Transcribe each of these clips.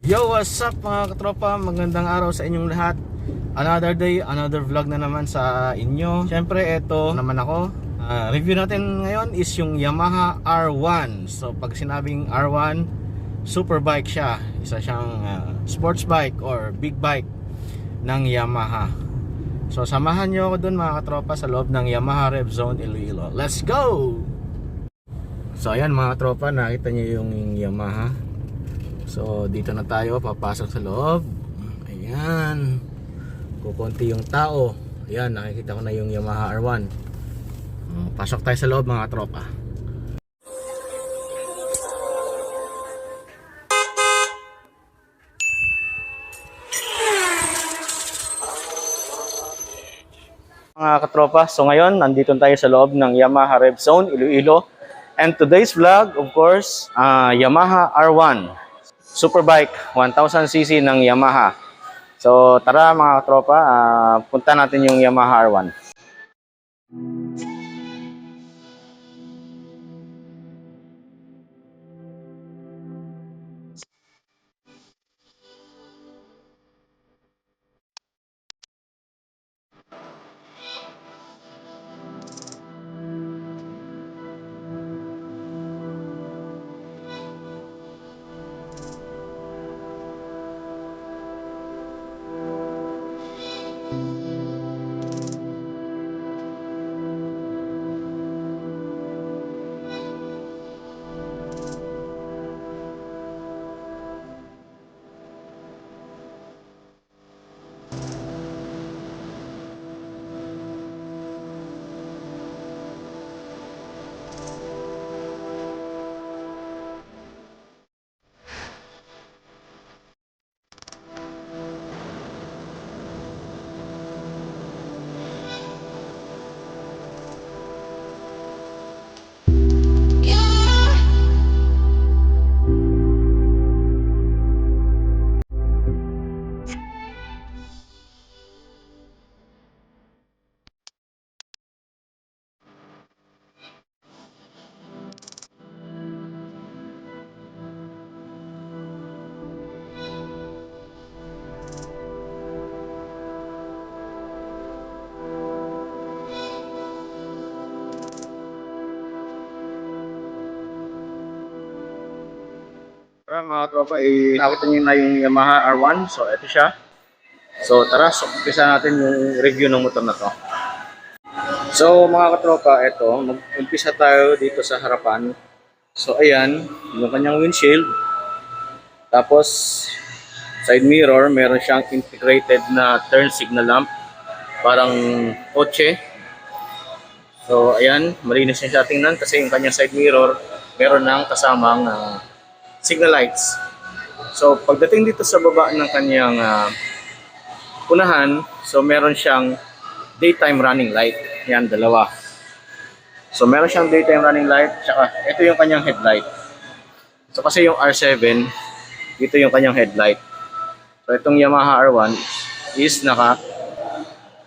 Yo, what's up mga katropa? Magandang araw sa inyong lahat. Another day, another vlog na naman sa inyo. Siyempre, eto naman ako. Review natin ngayon is yung Yamaha R1. So, pag sinabing R1, super bike siya. Isa siyang sports bike or big bike ng Yamaha. So, samahan nyo ako dun mga katropa sa loob ng Yamaha Rev Zone Iloilo. Let's go! So, ayan mga katropa, nakita nyo yung Yamaha. So dito na tayo, papasok sa loob. Ayan, kukunti yung tao. Ayan, nakikita ko na yung Yamaha R1. Pasok tayo sa loob mga tropa. Mga katropa, so ngayon nandito tayo sa loob ng Yamaha Rev Zone Iloilo. And today's vlog, of course, Yamaha R1 Superbike 1000cc ng Yamaha. So tara mga katropa, punta natin yung Yamaha R1. Mga tropa, nakita nyo na yung Yamaha R1. So ito siya. So tara, so umpisa natin yung review ng motor na to. So mga katropa, ito, mag-umpisa tayo dito sa harapan. So ayan, yung kanyang windshield. Tapos side mirror, meron siyang integrated na turn signal lamp. Parang kotse. So ayan, malinis na siya tingnan kasi yung kanyang side mirror meron ng kasamang signal lights. So pagdating dito sa baba ng kanyang unahan, so meron siyang daytime running light. Yan, dalawa. So meron siyang daytime running light, tsaka ito yung kanyang headlight. So kasi yung R7, dito yung kanyang headlight. So itong Yamaha R1 is naka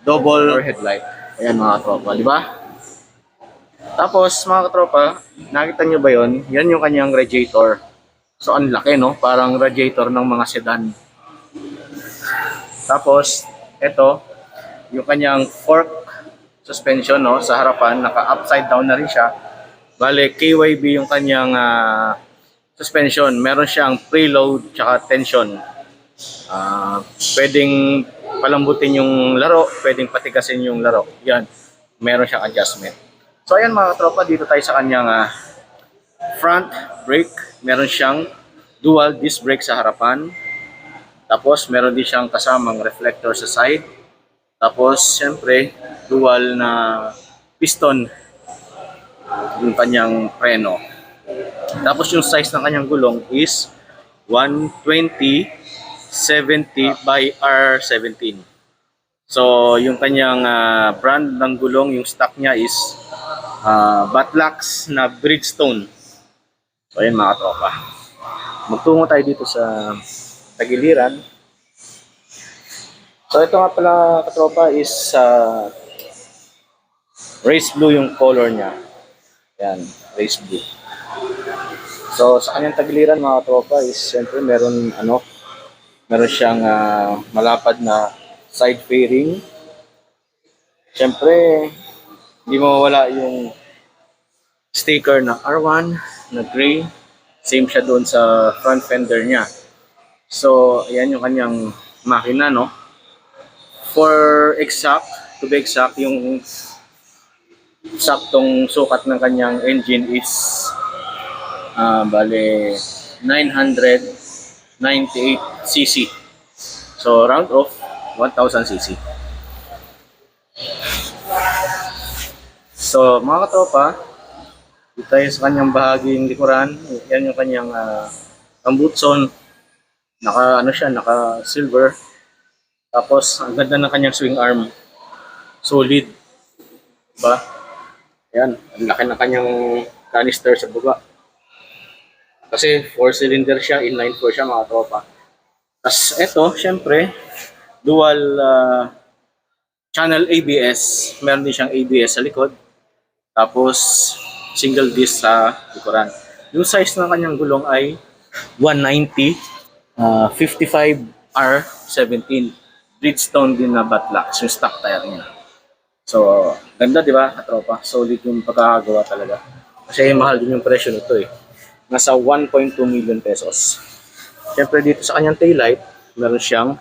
double headlight. Ayan mga tropa, di ba? Tapos mga katropa, nakita nyo ba yon? Yan yung kanyang radiator. So ang laki, no? Parang radiator ng mga sedan. Tapos ito, yung kanyang fork suspension, no? Sa harapan, naka-upside down na rin siya. Bale, KYB yung kanyang suspension. Meron siyang preload tsaka tension. Pwedeng palambutin yung laro, pwedeng patigasin yung laro. Yan, meron siyang adjustment. So ayan mga tropa, dito tayo sa kanyang front brake. Meron siyang dual disc brake sa harapan. Tapos meron din siyang kasamang reflector sa side. Tapos syempre dual na piston yung kanyang preno. Tapos yung size ng kanyang gulong is 120/70 by R17. So yung kanyang brand ng gulong, yung stock niya is Batlax na Bridgestone. So ayun mga tropa, magtungo tayo dito sa tagiliran. So ito nga pala katropa is race blue yung color niya. Yan, race blue. So sa kanyang tagiliran mga tropa is siyempre meron Meron siyang malapad na side fairing. Siyempre, hindi mawawala yung sticker na R1 na gray. Same siya doon sa front fender niya. So, ayan yung kanyang makina, no? For exact, to be exact, yung saktong sukat ng kanyang engine is bale 998cc. So, round off 1000cc. So, mga katropa, dito tayo sa kanyang bahaging likuran. Yan yung kanyang ambutson. Naka silver. Tapos ang ganda ng kanyang swing arm. Solid. Diba? Yan, ang laki ng kanyang canister sa baba. Kasi 4-cylinder siya, inline 4 siya mga tropa. Tapos eto, syempre, dual channel ABS. Meron din siyang ABS sa likod. Tapos single disc sa likuran. Yung size ng kanyang gulong ay 190 55R17. Bridgestone din na Batlax, yung stock tire niya. So, ganda di ba, katropa? Solid yung pagkakagawa talaga. Kasi mahal din yung presyo nito eh. Nasa 1.2 million pesos. Siyempre dito sa kanyang taillight, meron siyang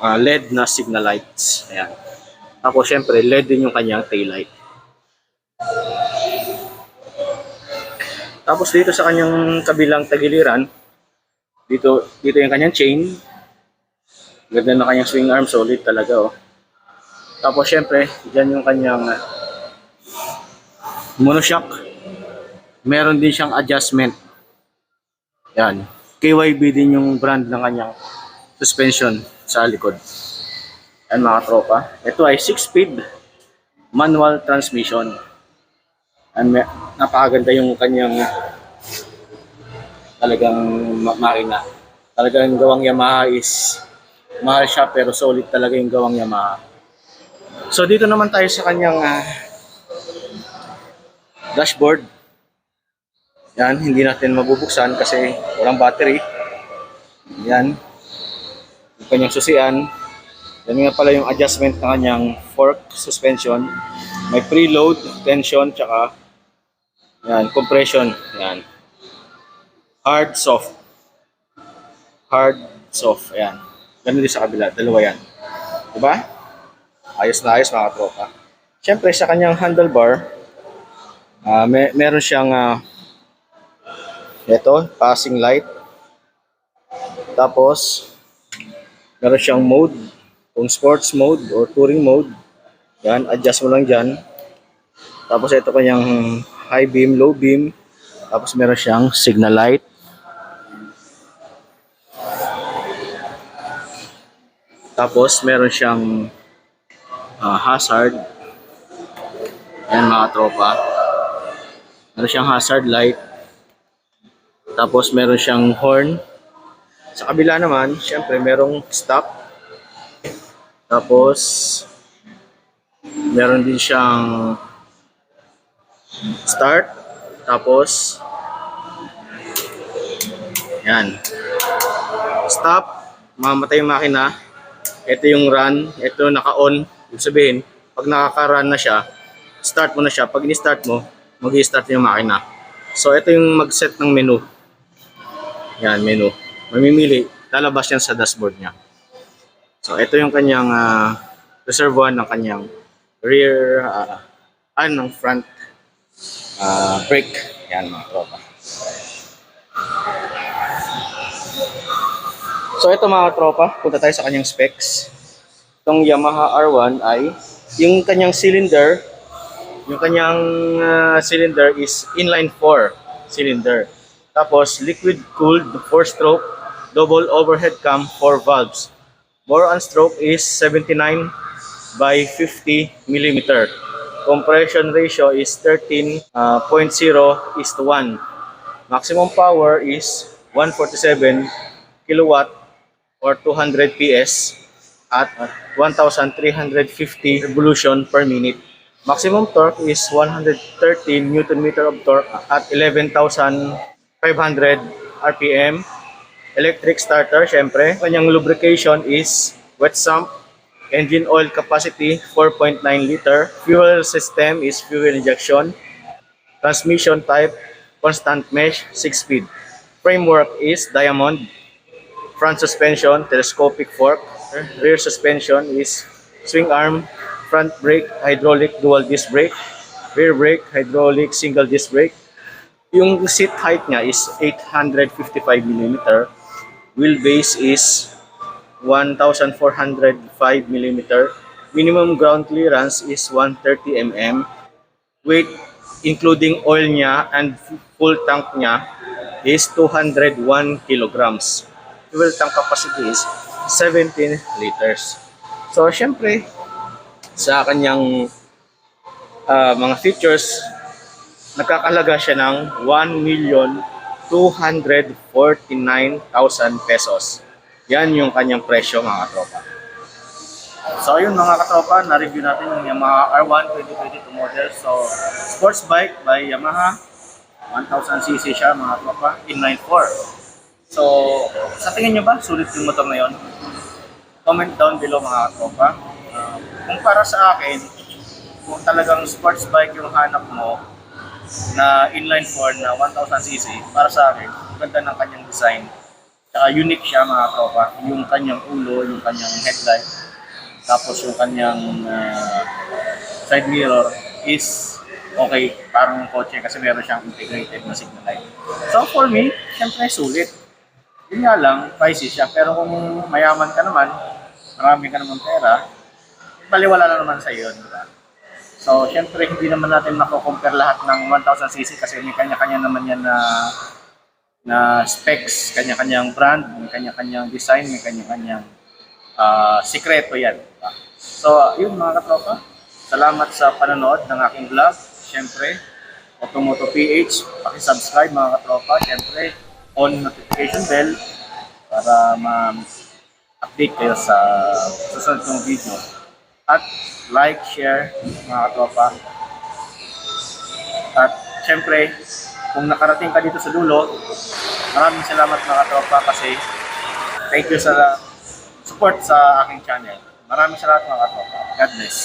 LED na signal lights. Ayan. Tapos siyempre LED din yung kanyang taillight. Tapos dito sa kanyang kabilang tagiliran, dito yung kanyang chain. Ganda na kanyang swing arm, solid talaga oh. Tapos syempre, diyan yung kanyang monoshock. Meron din siyang adjustment. Yan. KYB din yung brand ng kanyang suspension sa likod. Yan mga tropa. Ito ay 6-speed manual transmission. Napakaganda yung kanyang talagang makina. Talagang gawang Yamaha is mahal siya pero solid talaga yung gawang Yamaha. So dito naman tayo sa kanyang dashboard. Yan, hindi natin mabubuksan kasi walang battery. Yan. Yung kanyang susian. Yan nga pala yung adjustment ng kanyang fork suspension. May preload, tension, tsaka yan, compression. Yan. Hard, soft. Hard, soft. Ayan. Ganun din sa kabila. Dalawa yan. Diba? Ayos na ayos mga tropa. Siyempre sa kanyang handlebar, meron siyang ito, passing light. Tapos, meron siyang mode. Kung sports mode or touring mode. Yan, adjust mo lang dyan. Tapos ito kanyang high beam, low beam. Tapos meron siyang signal light. Tapos meron siyang hazard. Yan mga tropa. Meron siyang hazard light. Tapos meron siyang horn. Sa kabila naman, syempre merong stop. Tapos meron din siyang start. Tapos yan. Stop. Mamatay yung makina. Ito yung run. Ito naka-on. Ibig sabihin, pag nakaka-run na siya, start mo na siya. Pag in-start mo, mag-i-start yung makina. So ito yung mag-set ng menu. Yan, menu. Mamimili, lalabas yan sa dashboard niya. So, ito yung kanyang reservoir ng kanyang rear, ng front brake. Yan, mga tropa. So, ito mga tropa, punta tayo sa kanyang specs. Itong Yamaha R1 ay, yung kanyang cylinder is inline 4 cylinder. Tapos, liquid-cooled 4-stroke, double overhead cam, 4 valves. Bore on stroke is 79 by 50 mm. Compression ratio is 13.0:1. Maximum power is 147 kilowatt or 200 PS at 1,350 revolution per minute. Maximum torque is 113 Nm of torque at 11,500 RPM. Electric starter, syempre. Kanyang lubrication is wet sump. Engine oil capacity, 4.9 liter. Fuel system is fuel injection. Transmission type, constant mesh, 6-speed. Framework is diamond. Front suspension, telescopic fork. Rear suspension is swing arm. Front brake, hydraulic dual disc brake. Rear brake, hydraulic single disc brake. Yung seat height niya is 855 mm. Wheelbase is 1,405 mm. Minimum ground clearance is 130 mm. Weight including oil niya and full tank niya is 201 kilograms. Fuel tank capacity is 17 liters. So, syempre, sa kanyang mga features, nagkakalaga siya ng 1,249,000 pesos. Yan yung kanyang presyo, mga katropa. So ayun mga katropa, na-review natin yung Yamaha R1 2022 model. So sports bike by Yamaha, 1000cc siya mga katropa, inline 4. So sa tingin nyo ba, sulit yung motor na yun? Comment down below mga katropa. Kung para sa akin, kung talagang sports bike yung hanap mo, na inline 4 na 1000cc, para sa akin, ganda ng kanyang design. Saka unique siya mga tropa, yung kanyang ulo, yung kanyang headlight, tapos yung kanyang side mirror is okay, parang kotse kasi meron siyang integrated na signal light. So for me, syempre sulit. Yun nga lang, pricey siya, pero kung mayaman ka naman, marami ka naman pera, baliwala na naman sa iyo, di ba? So, syempre, hindi naman natin mako-compare lahat ng 1000cc kasi may kanya-kanya naman yan na specs, kanya-kanyang brand, may kanya-kanyang design, may kanya-kanyang sikreto yan. Diba? So, yun mga katropa. Salamat sa panonood ng aking vlog. Syempre, Automoto PH, paki-subscribe mga katropa. Syempre, on notification bell para ma-update kayo sa susunod kong video. At like, share mga katropa. At syempre, kung nakarating ka dito sa dulo, maraming salamat mga katropa kasi thank you sa support sa aking channel. Maraming salamat mga katropa. God bless.